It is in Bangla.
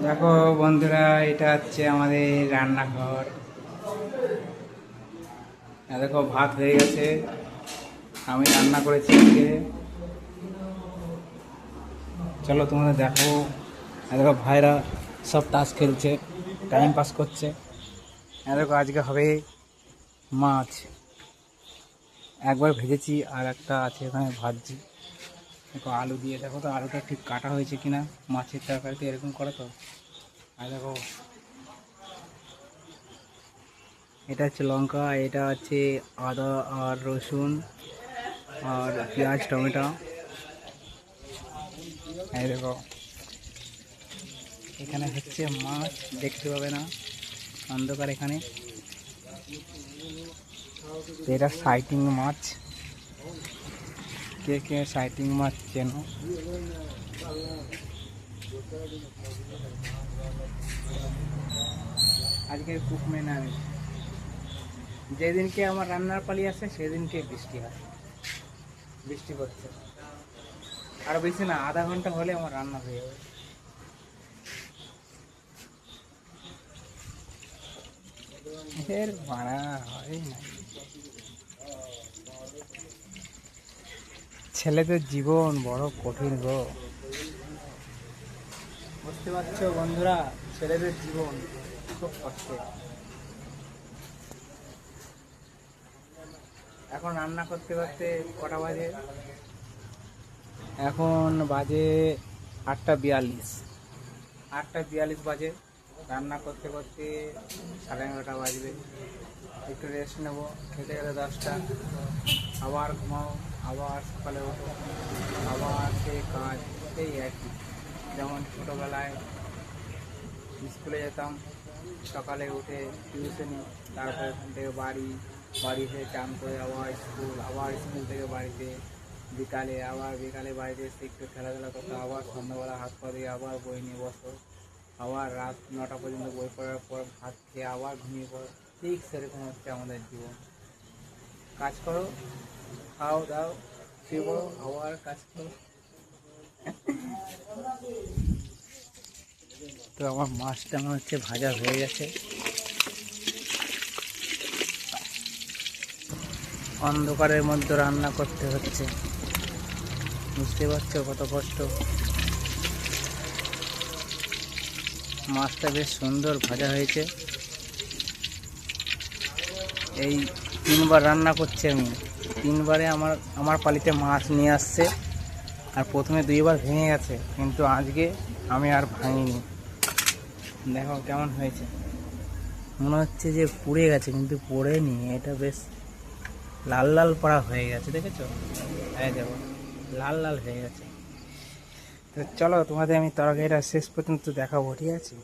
দেখো বন্ধুরা, এটা হচ্ছে আমাদের রান্নাঘর। দেখো ভাত হয়ে গেছে, আমি রান্না করেছি আজকে। চলো তোমাদের দেখো। দেখো ভাইরা সব তাস খেলছে, টাইম পাস করছে। দেখো আজকে হবে মাছ, একবার ভেজেছি আর একটা আছে এখানে ভাজছি। দেখো আলু দিয়ে, দেখো তো আলুটা ঠিক কাটা হয়েছে কিনা। মাছের তরকারিতে এরকম করে তো। আর দেখো এটা হচ্ছে লঙ্কা, এটা হচ্ছে আদা আর রসুন আর পেঁয়াজ টমেটো। এই দেখো এখানে হচ্ছে মাছ, দেখতে পাবে না অন্ধকার এখানে। এটা সাইটিং মাছ, কে কে সাইটিং মাছ চেনো? আজকে কুক মেনে আমি, যেদিনকে আমার রান্নার পালি আসে সেদিনকে বৃষ্টি হয়, বৃষ্টি পড়ছে। আর বেশি না, আধা ঘন্টা হলে আমার রান্না হয়ে যাবে। এর ভাড়া হয় না। ছেলেদের জীবন বড় কঠিন গো, বুঝতে পারছো বন্ধুরা? ছেলেদের জীবন খুব কষ্টের। এখন রান্না করতে করতে কটা বাজে? এখন বাজে 8:42। 8:42 বাজে। রান্না করতে করতে 11:30 বাজবে। একটু রেস্ট নেবো, খেতে গেলে 10টা। আবার ঘুমাও, আবার সকালে ওঠো, আবার সেই কাজ। এই একই, যেমন ছোটোবেলায় স্কুলে যেতাম, সকালে উঠে টিউশনি, তারপরে ওখান থেকে বাড়ি, বাড়ি থেকে চান করে আবার স্কুল, আবার স্কুল থেকে বাড়িতে, বিকালে বাড়িতে এসে একটু খেলাধুলা করতে, আবার সন্ধ্যাবেলা হাত পা দিয়ে আবার বই নিয়ে বসো, আবার রাত 9টা পর্যন্ত বই পড়ার পর ভাত খেয়ে আবার ঘুমিয়ে পড়ো। ঠিক সেরকম হচ্ছে আমাদের জীবন। কাজ করো, খাও দাও, শুয়ে পড়ো, আবার কাজ করো। তো আমার মাছটা মনে হচ্ছে ভাজা হয়ে গেছে। অন্ধকারের মধ্যে রান্না করতে হচ্ছে, বুঝতে পারছো কত কষ্ট। মাছটা বেশ সুন্দর ভাজা হয়েছে। এই 3বার রান্না করছি আমি, 3বারে আমার পালিতে মাছ নিয়ে আসছে। আর প্রথমে 2বার ভেঙে গেছে, কিন্তু আজকে আমি আর ভাঙিনি। দেখো কেমন হয়েছে, মনে হচ্ছে যে পুড়ে গেছে, কিন্তু পুড়েনি। এটা বেশ লাল লাল পড়া হয়ে গেছে, দেখেছো? হ্যাঁ দেখো, লাল লাল হয়ে গেছে। তো চলো তোমাদের আমি তরকারিটা শেষ পর্যন্ত দেখাবো, ঠিক আছে?